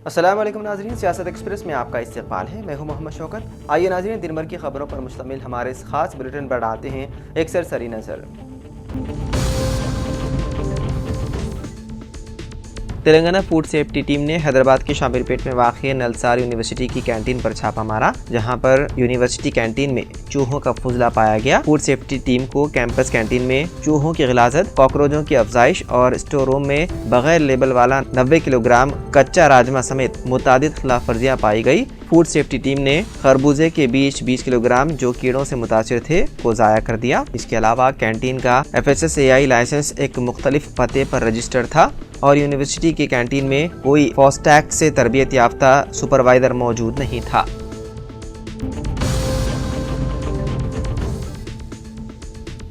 السلام علیکم ناظرین، سیاست ایکسپریس میں آپ کا استقبال ہے۔ میں ہوں محمد شوکت۔ آئیے ناظرین، دن بھر کی خبروں پر مشتمل ہمارے اس خاص بلیٹن پر ڈالتے ہیں ایک سرسری نظر۔ تلنگانہ فوڈ سیفٹی ٹیم نے حیدرآباد کے شامر پیٹ میں واقع نلسار یونیورسٹی کی کینٹین پر چھاپہ مارا، جہاں پر یونیورسٹی کینٹین میں چوہوں کا فضلہ پایا گیا۔ فوڈ سیفٹی ٹیم کو کیمپس کینٹین میں چوہوں کی غلاظت، کاکروچوں کی افزائش اور اسٹور روم میں بغیر لیبل والا 90 کلو گرام کچا راجما سمیت متعدد خلاف ورزیاں پائی گئی۔ فوڈ سیفٹی ٹیم نے خربوزے کے بیج 20 کلو گرام جو کیڑوں سے متاثر تھے کو ضائع کر دیا۔ اس کے علاوہ کینٹین کا FSSAI لائسنس ایک مختلف پتے پر رجسٹرڈ تھا اور یونیورسٹی کی کینٹین میں کوئی فاسٹیگ سے تربیت یافتہ سپروائزر موجود نہیں تھا۔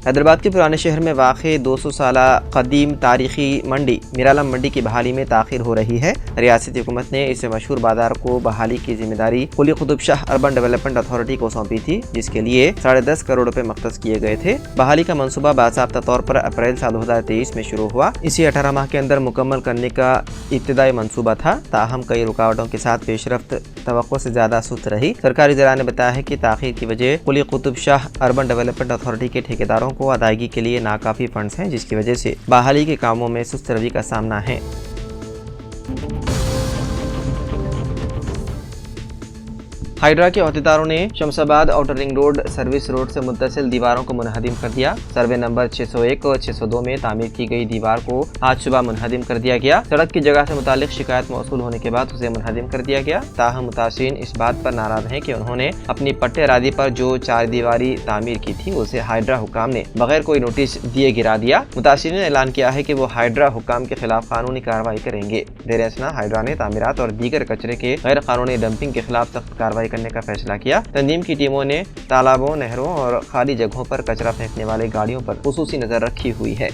حیدرآباد کے پرانے شہر میں واقع 200 سالہ قدیم تاریخی منڈی میرالم منڈی کی بحالی میں تاخیر ہو رہی ہے۔ ریاستی حکومت نے اس مشہور بازار کو بحالی کی ذمہ داری Quli Qutb Shah urban development authority کو سونپی تھی، جس کے لیے 10.5 کروڑ روپے مختص کیے گئے تھے۔ بحالی کا منصوبہ باضابطہ طور پر اپریل سال 2023 میں شروع ہوا۔ اسے 18 ماہ کے اندر مکمل کرنے کا ابتدائی منصوبہ تھا، تاہم کئی رکاوٹوں کے ساتھ پیش رفت توقع سے زیادہ سست رہی۔ سرکاری ذرائع نے بتایا ہے کہ تاخیر کی وجہ Quli Qutb Shah urban development authority کے ٹھیکیداروں کو ادائیگی کے لیے ناکافی فنڈز ہیں، جس کی وجہ سے بحالی کے کاموں میں سست روی کا سامنا ہے۔ ہائیڈرا کے عہدیداروں نے شمس آباد outer ring road service road سے متصل دیواروں کو منہدم کر دیا۔ سروے نمبر 601 اور 602 میں تعمیر کی گئی دیوار کو آج صبح منہدم کر دیا گیا۔ سڑک کی جگہ سے متعلق شکایت موصول ہونے کے بعد اسے منہدم کر دیا گیا، تاہم متاثرین اس بات پر ناراض ہیں کہ انہوں نے اپنی پٹے ارادی پر جو 4 دیواری تعمیر کی تھی اسے ہائیڈرا حکام نے بغیر کوئی نوٹس دیے گرا دیا۔ متاثرین نے اعلان کیا ہے کہ وہ ہائیڈرا حکام کے خلاف قانونی کارروائی کریں گے۔ دیر اثنا ہائیڈرا نے تعمیرات اور دیگر کچرے کے غیر قانونی ڈمپنگ کے خلاف سخت کارروائی کرنے کا فیصلہ کیا۔ تنظیم کی ٹیموں نے تالابوں، نہروں اور خالی جگہوں پر کچرا پھینکنے والی گاڑیوں پر خصوصی نظر رکھی ہوئی ہے۔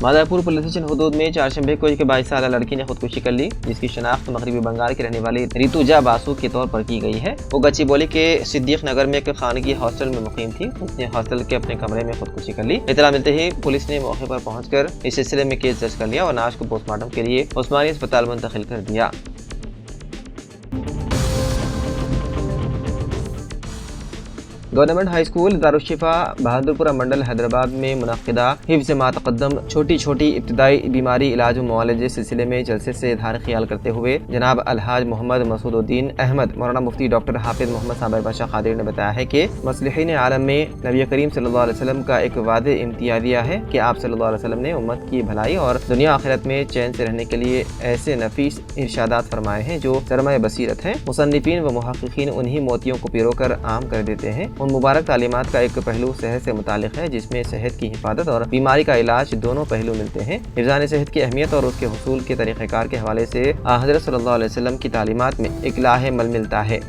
مادھاپور پولیس اسٹیشن حدود میں چہارشنبے کو ایک 22 سالہ لڑکی نے خودکشی کر لی، جس کی شناخت مغربی بنگال کی رہنے والی ریتوجا باسو کے طور پر کی گئی ہے۔ وہ گچی بولی کے صدیق نگر میں ایک خانگی ہاسٹل میں مقیم تھی۔ اس نے ہاسٹل کے اپنے کمرے میں خودکشی کر لی۔ اطلاع ملتے ہی پولیس نے موقع پر پہنچ کر اس سلسلے میں کیس درج کر لیا اور لاش کو پوسٹ مارٹم کے لیے عثمانی اسپتال منتقل کر دیا۔ گورنمنٹ ہائی اسکول دارالشفا بہادرپورہ منڈل حیدرآباد میں منعقدہ حفظ ما تقدم چھوٹی چھوٹی ابتدائی بیماری علاج و معالجے سلسلے میں جلسے سے اظہار خیال کرتے ہوئے جناب الحاج محمد مسعود الدین احمد مولانا مفتی ڈاکٹر حافظ محمد صابر بادشاہ قادری نے بتایا ہے کہ مصلحین عالم میں نبی کریم صلی اللہ علیہ وسلم کا ایک واضح امتیازیہ ہے کہ آپ صلی اللہ علیہ وسلم نے امت کی بھلائی اور دنیا آخرت میں چین سے رہنے کے لیے ایسے نفیس ارشادات فرمائے ہیں جو سرمایہ بصیرت ہیں۔ مصنفین و محققین انہی موتیوں کو پیرو کر عام کر دیتے ہیں۔ ان مبارک تعلیمات کا ایک پہلو صحت سے متعلق ہے، جس میں صحت کی حفاظت اور بیماری کا علاج دونوں پہلو ملتے ہیں۔ حفظان صحت کی اہمیت اور اس کے حصول کے طریقہ کار کے حوالے سے حضرت صلی اللہ علیہ وسلم کی تعلیمات میں ایک لاہ مل ملتا ہے۔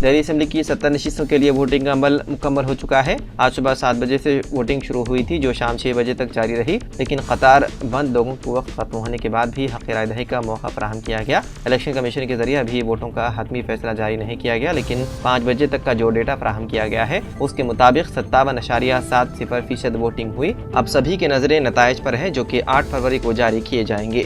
دہلی اسمبلی کی 70 نشستوں کے لیے ووٹنگ کا عمل مکمل ہو چکا ہے۔ آج صبح 7 بجے سے ووٹنگ شروع ہوئی تھی، جو شام 6 بجے تک جاری رہی، لیکن قطار بند لوگوں کو وقت ختم ہونے کے بعد بھی حق رائے دہی کا موقع فراہم کیا گیا۔ الیکشن کمیشن کے ذریعے ابھی ووٹوں کا حتمی فیصلہ جاری نہیں کیا گیا، لیکن 5 بجے تک کا جو ڈیٹا فراہم کیا گیا ہے اس کے مطابق 57.70% ووٹنگ ہوئی۔ اب سبھی کی نظریں نتائج پر ہیں، جو کہ 8 فروری کو جاری کیے جائیں گے۔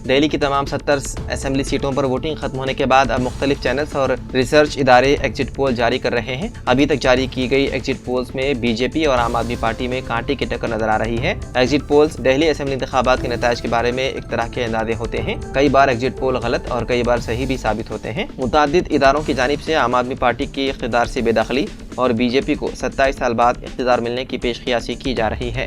دہلی کی تمام 70 اسمبلی سیٹوں پر ووٹنگ ختم ہونے کے بعد اب مختلف چینلز اور ریسرچ ادارے ایگزٹ پول جاری کر رہے ہیں۔ ابھی تک جاری کی گئی ایگزٹ پولز میں بی جے پی اور عام آدمی پارٹی میں کانٹے کی ٹکر نظر آ رہی ہے۔ ایگزٹ پولز دہلی اسمبلی انتخابات کے نتائج کے بارے میں ایک طرح کے اندازے ہوتے ہیں۔ کئی بار ایگزٹ پول غلط اور کئی بار صحیح بھی ثابت ہوتے ہیں۔ متعدد اداروں کی جانب سے عام آدمی پارٹی کی اقتدار سے بے دخلی اور بی جے پی کو 27 سال بعد اقتدار ملنے کی پیش قیاسی کی جا رہی ہے۔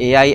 AI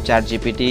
ChatGPT,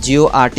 GORT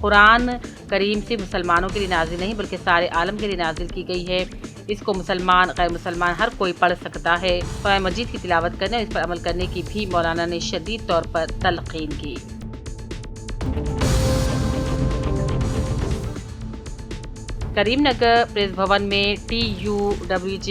قرآن کریم سے مسلمانوں کے لیے نازل نہیں بلکہ سارے عالم کے لیے نازل کی گئی ہے، اس کو مسلمان غیر مسلمان ہر کوئی پڑھ سکتا ہے۔ قرآن مجید کی تلاوت کرنے اور اس پر عمل کرنے کی بھی مولانا نے شدید طور پر تلقین کی۔ کریم نگر پریس بھون میں TUWJIJA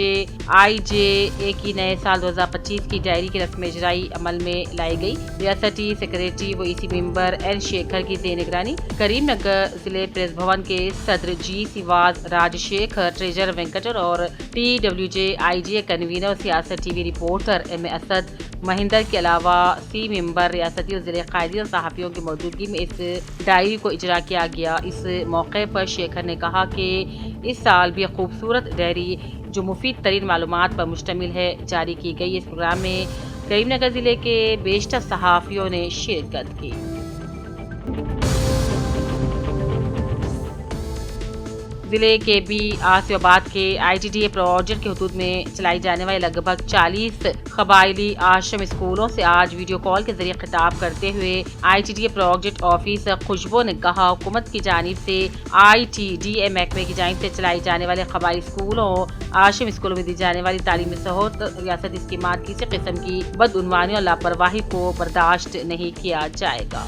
کی نئے سال 2025 کی ڈائری کی رسم اجرائی عمل میں لائی گئی۔ ریاستی سیکریٹری و EC ممبر این شیکھر کی زیر نگرانی کریم نگر ضلع پریس بھون کے صدر جی سیواز راج شیکھر، ٹریجرر وینکٹر اور TWJIJA کنوینر سیاست TV reporter MA Asad Mahendra کے علاوہ سی ممبر، ریاستی اور ضلع قائدین اور صحافیوں کی موجودگی میں اس ڈائری کو اجرا کیا گیا۔ اس موقع پر شیکھر نے کہا کہ اس سال بھی خوبصورت ڈائری جو مفید ترین معلومات پر مشتمل ہے جاری کی گئی۔ اس پروگرام میں کریم نگر ضلع کے بیشتر صحافیوں نے شرکت کی۔ ضلع کے بی آصف آباد کے ITDA پروجیکٹ کے حدود میں چلائی جانے والے لگ بھگ 40 قبائلی آشرم اسکولوں سے آج ویڈیو کال کے ذریعے خطاب کرتے ہوئے ITDA پروجیکٹ آفیسر خوشبو نے کہا حکومت کی جانب سے ITDA محکمے کی جانب سے چلائی جانے والے قبائلی اسکولوں آشرم اسکولوں میں دی جانے والی تعلیمی سہولت ریاستی اسکیمات کسی قسم کی بدعنوانی اور لاپرواہی کو برداشت نہیں کیا جائے گا۔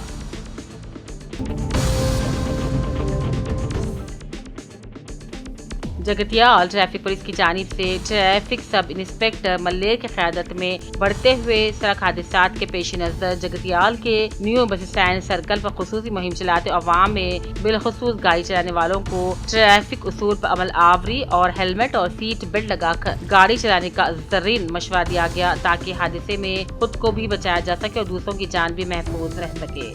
جگتیال ٹریفک پولیس کی جانب سے ٹریفک سب انسپکٹر ملیر کی قیادت میں بڑھتے ہوئے سڑک حادثات کے پیش نظر جگتیال کے نیو بس اسٹینڈ سرکل پر خصوصی مہم چلاتے عوام میں بالخصوص گاڑی چلانے والوں کو ٹریفک اصول پر عمل آوری اور ہیلمٹ اور سیٹ بیلٹ لگا کر گاڑی چلانے کا زرین مشورہ دیا گیا تاکہ حادثے میں خود کو بھی بچایا جا سکے اور دوسروں کی جان بھی محفوظ رہ سکے۔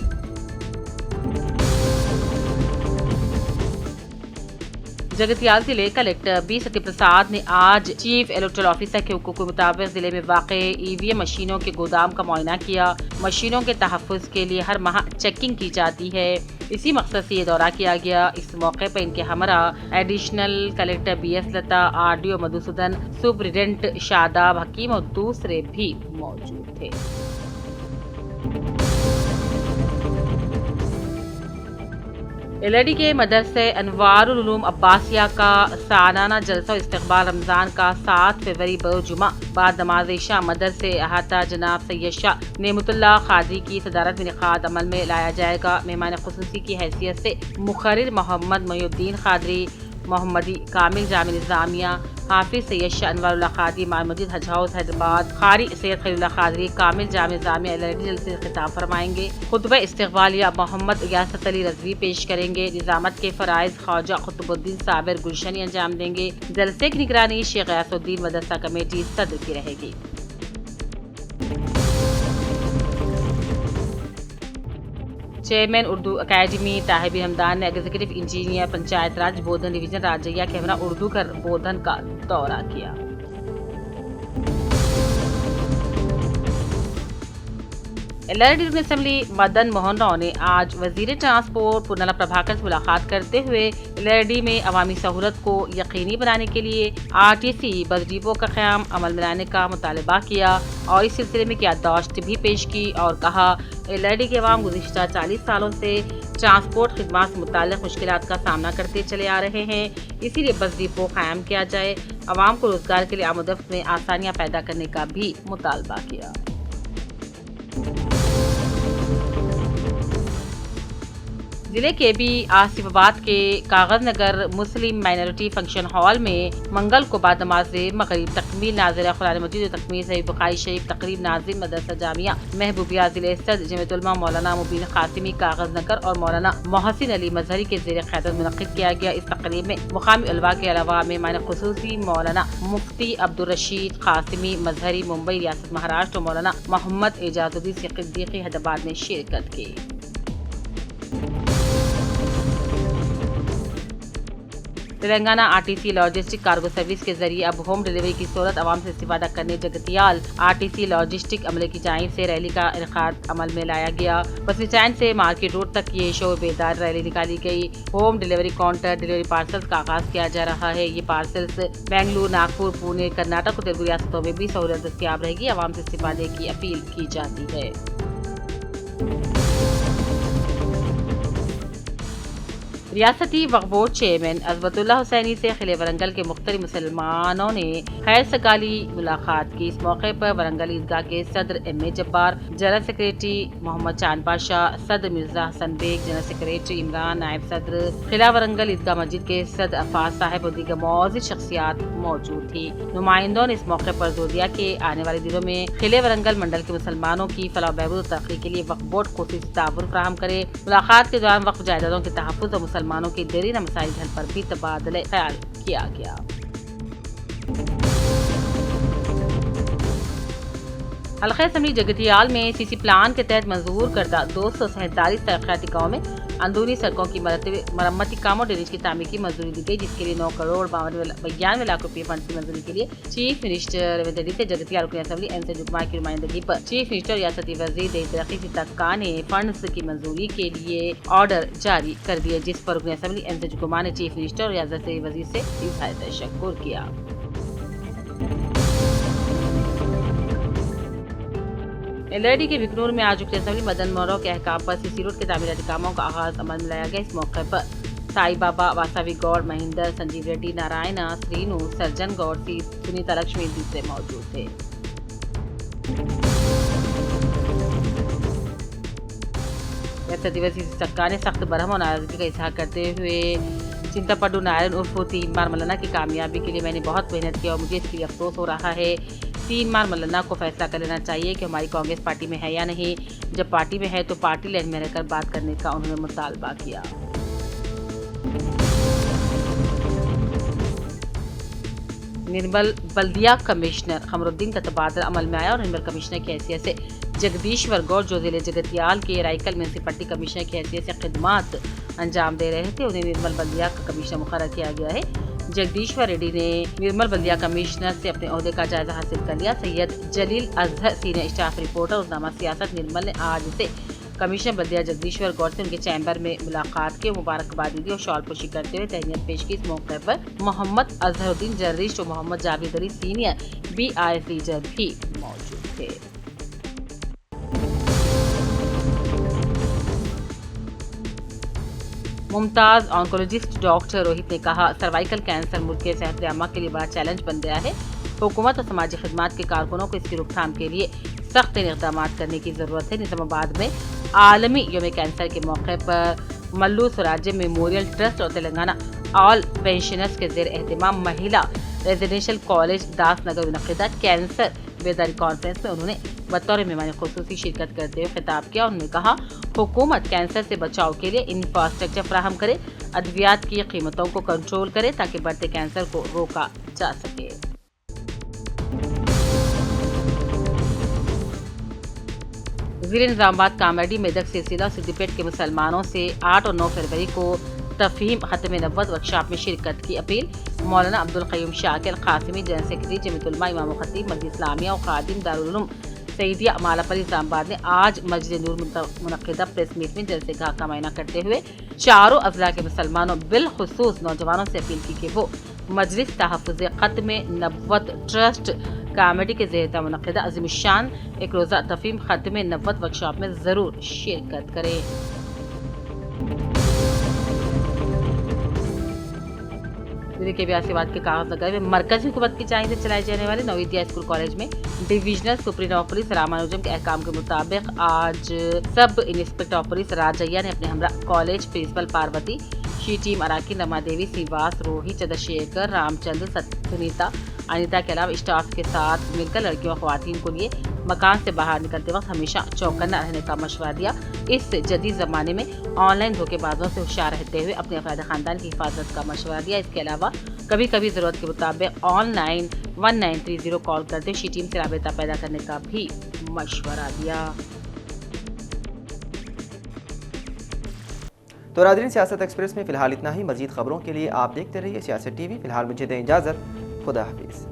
جگتیال ضلع کلکٹر بی ستیہ پرساد نے آج چیف الیکٹورل آفیسر کے حقوق کے مطابق ضلع میں واقع EVM مشینوں کے گودام کا معائنہ کیا۔ مشینوں کے تحفظ کے لیے ہر ماہ چیکنگ کی جاتی ہے، اسی مقصد سے یہ دورہ کیا گیا۔ اس موقع پر ان کے ہمراہ ایڈیشنل کلکٹر BS لتا، RDO مدھوسودن، سپرنٹینڈنٹ شاداب حکیم اور دوسرے بھی موجود تھے۔ LRD کے مدرسہ انوار العلوم عباسیہ کا سالانہ جلسہ و استقبال رمضان کا 7 فروری بروجمعہ بعد نماز عشاء مدرسہ احاطہ جناب سید شاہ نعمت اللہ قادری کی صدارت میں انعقاد عمل میں لایا جائے گا۔ مہمان خصوصی کی حیثیت سے مقرر محمد محی الدین قادری، محمدی کامل جامع نظامیہ، حافظ سید شاہ انوار اللہ قادری، امام مسجد حج ہاؤس حیدرآباد، قاری سید خلیل اللہ قادری کامل جامع نظامیہ LRD جلسے سے خطاب فرمائیں گے۔ خطبہ استقبالیہ محمد غیاثت علی رضوی پیش کریں گے۔ نظامت کے فرائض خواجہ قطب الدین صابر گلشنی انجام دیں گے۔ جلسے کی نگرانی شیخ غیاث الدین مدرسہ کمیٹی صدر کی رہے گی۔ چیئرمین اردو اکیڈمی طاہر حمدان نے ایگزیکٹو انجینئر پنچایت راج بودھن ڈویژن راجیہ کے ہمراہ اردو گھر بودھن کا دورہ کیا۔ LRD رکن اسمبلی مدن موہن راؤ نے آج وزیر ٹرانسپورٹ پورنلا پربھاکر سے ملاقات کرتے ہوئے LRD میں عوامی سہولت کو یقینی بنانے کے لیے RTC بس ڈپو کا قیام عمل میں لانے کا مطالبہ کیا اور اس سلسلے میں یادداشت بھی پیش کی اور کہا LRD کے عوام گزشتہ 40 سالوں سے ٹرانسپورٹ خدمات سے متعلق مشکلات کا سامنا کرتے چلے آ رہے ہیں، اسی لیے بس ڈپو قائم کیا جائے۔ عوام کو روزگار کے لیے آمد و رفت میں آسانیاں پیدا کرنے کا بھی مطالبہ کیا۔ ضلع کے بھی آصف آباد کے کاغذ نگر مسلم مائنورٹی فنکشن ہال میں منگل کو بعد نماز مغرب تکمیل ناظرہ قرآن مجید و تکمیل صحیح بخاری شریف تقریب ناظم مدرسہ جامعہ محبوبیہ ضلع صدر جمعیت علماء مولانا مبین قاسمی کاغذ نگر اور مولانا محسن علی مظہری کے زیر قیادت منعقد کیا گیا۔ اس تقریب میں مقامی علماء کے علاوہ مہمان خصوصی مولانا مفتی عبدالرشید قاسمی مظہری ممبئی ریاست مہاراشٹر اور مولانا محمد اعجاز الدین صدیقی حیدرآباد نے شرکت کی۔ Telangana RTC logistic cargo service کے ذریعے اب ہوم ڈیلیوری کی صورت عوام سے استفادہ کرنے جگتیال RTC لاجسٹک عملے کی جانب سے ریلی کا انعقاد عمل میں لایا گیا۔ بس اسٹینڈ سے مارکیٹ روڈ تک یہ شعور بیدار ریلی نکالی گئی۔ Home delivery counter delivery parcels کا آغاز کیا جا رہا ہے۔ یہ پارسلز بنگلور، ناگپور، پونے، کرناٹک اور تلگو ریاستوں میں بھی سہولت دستیاب رہے گی۔ عوام سے استفادے کی اپیل کی جاتی ہے۔ ریاستی وقف بورڈ چیئرمین عظمتاللہ حسینی سے خلے ورنگل کے مختلف مسلمانوں نے خیر سگالی ملاقات کی۔ اس موقع پر ورنگل عیدگاہ کے صدر ایم اے جبار، جنرل سیکریٹری محمد چاند پاشا، صدر مرزا حسن بیگ، جنرل سیکریٹری عمران، نائب صدر خلا ورنگل عیدگاہ مسجد کے صدر عفاظ صاحب اور دیگر معزز شخصیات موجود تھی۔ نمائندوں نے اس موقع پر زور دیا کہ آنے والے دنوں میں خلے ورنگل منڈل کے مسلمانوں کی فلاح و بہبود و ترقی کے لیے وقف بورڈ خصوصی تعاون فراہم کرے۔ ملاقات کے دوران وقف جائیدادوں کے تحفظ اور مسلمانوں کے دیرینہ مسائل حل پر بھی تبادلہ خیال کیا گیا۔ حلقہ اسمبلی جگتیال میں سی سی پلان کے تحت منظور کردہ 247 ترقیاتی گاؤں میں اندرونی سڑکوں کی مرمتی کام اور ڈرینیج کی تعمیر کی منظوری دی گئی، جس کے لیے 9 کروڑ 92 لاکھ روپے فنڈ کی منظوری کے لیے چیف منسٹر ریونت ریڈی سے جگتیال رکن اسمبلی این سنجو کمار کی نمائندگی پر چیف منسٹر ریاستی وزیر دیہی ترقی سیتا نے فنڈز کی منظوری کے لیے آرڈر جاری کر دیے، جس پر رکن اسمبلی این سنجو کمار نے چیف منسٹر اور ریاستی وزیر سے اظہار تشکر کیا۔ ایلرڈی کے بکنور میں آج رکن اسمبلی مدن مورو کے احکام پر سی سی روڈ کے تعمیراتی کاموں کا آغاز عمل میں لایا گیا۔ اس موقع پر سائی بابا، واساوی گوڑ، مہندر، سنجیو ریڈی، نارائنا، سرینو، سرجن گوڑ، سنیتا لکشمی دوسرے موجود تھے۔ ریاستی وزیر سکا نے سخت برہم اور ناراضگی کا اظہار کرتے ہوئے چنتا پڈو نائرن عرف 3 بار ملنا کی کامیابی کے لیے میں نے بہت محنت کی اور مجھے اس کے لیے افسوس ہو رہا ہے۔ 3 بار ملنا کو فیصلہ کر لینا چاہیے کہ ہماری کانگریس پارٹی میں ہے یا نہیں۔ جب پارٹی میں ہے تو پارٹی لائن میں رہ کر بات کرنے کا انہوں نے مطالبہ کیا۔ نرمل بلدیہ کمشنر قمر الدین کا تبادلہ عمل میں آیا اور نرمل کمشنر کی حیثیت سے جگدیشور گوڑ، جو ضلع جگتیال کے رائکل میونسپلٹی کمشنر کی حیثیت سے خدمات انجام دے رہے تھے، انہیں نرمل بلدیہ کا کمشنر مقرر کیا گیا ہے۔ جگدیشور ریڈی نے نرمل بلدیہ کمشنر سے اپنے عہدے کا جائزہ حاصل کر لیا۔ سید جلیل اظہر سینئر اسٹاف رپورٹر روزنامہ سیاست نرمل نے آج سے کمشنر بلدیہ جگدیشور گوڑ سے ان کے چیمبر میں ملاقات کی، مبارکبادی دی اور شال پوشی کرتے ہوئے تہنیت پیش کی۔ اس موقع پر محمد اظہر الدین جرنلسٹ اور Mohammed Javed Ali senior B R S leader بھی موجود تھے۔ ممتاز آنکولوجسٹ ڈاکٹر روہت نے کہا، سروائیکل کینسر ملک کے صحت عامہ کے لیے بڑا چیلنج بن گیا ہے۔ حکومت اور سماجی خدمات کے کارکنوں کو اس کی روک تھام کے لیے سخت اقدامات کرنے کی ضرورت ہے۔ نظام آباد میں عالمی یوم کینسر کے موقع پر ملو سوراجیہ میموریل ٹرسٹ اور تلنگانہ آل پینشنرز کے زیر اہتمام مہیلا ریزیڈینشل کالج داس نگر منعقدہ کینسر بیداری کانفرنس میں انہوں نے بطور مہمان خصوصی شرکت کرتے ہوئے خطاب کیا۔ انہوں نے کہا، حکومت کینسر سے بچاؤ کے لیے انفراسٹرکچر فراہم کرے، ادویات کی قیمتوں کو کنٹرول کرے تاکہ بڑھتے کینسر کو روکا جا سکے۔ ضلع نظام آباد کامیڈی میدک سلسلہ سدی پیٹ کے مسلمانوں سے 8 اور 9 فروری کو تفہیم ختم نبوت ورکشاپ میں شرکت کی اپیل۔ مولانا عبدالقیوم شاکر قاسمی، جنرل سیکرٹری جمیعت علماء امام و خطیب مسجد اسلامیہ اور خادم دارالعلوم سعیدیہ مالاپلی اسلام آباد نے آج مسجد نور منعقدہ پریس میٹ میں جلسے گاہ کا معائنہ کرتے ہوئے چاروں اضلاع کے مسلمانوں بالخصوص نوجوانوں سے اپیل کی کہ وہ مجلس تحفظ ختم نبوت ٹرسٹ کامیڈی کے زیر منعقدہ عظیم الشان ایک روزہ تفہیم ختم نبوت ورکشاپ میں ضرور شرکت کریں۔ ضلع کے بیاسیواد کے کاغذ نگر میں مرکزی حکومت کی جانب سے چلائے جانے والے نوودیا اسکول کالج میں ڈویژنل سپرنٹینڈنٹ آف پولیس رامانوجم کے احکام کے مطابق آج سب انسپکٹر آف پولیس راجیا نے اپنے ہمراہ کالج پرنسپل پاروتی، شی ٹیم اراکین رما دیوی، سیواس، روہی، چندرشیکھر، رام چندر، سنیتا، انیتا کے علاوہ اسٹاف کے ساتھ مل کر لڑکیوں اور خواتین کو لیے مکان سے باہر نکلتے وقت ہمیشہ چوکنا رہنے کا مشورہ دیا۔ اس جدید زمانے میں آن لائن دھوکے بازوں سے ہوشیار رہتے ہوئے اپنے افراد خاندان کی حفاظت کا مشورہ دیا۔ اس کے علاوہ کبھی کبھی ضرورت کے مطابق آن لائن 1930 کال کرتے شی ٹیم سے رابطہ پیدا کرنے کا بھی مشورہ دیا۔ تو ناظرین، سیاست ایکسپریس میں فی الحال اتنا ہی۔ مزید خبروں کے لیے آپ دیکھتے رہیے سیاست ٹی وی۔ فی الحال مجھے دیں اجازت، خدا حافظ۔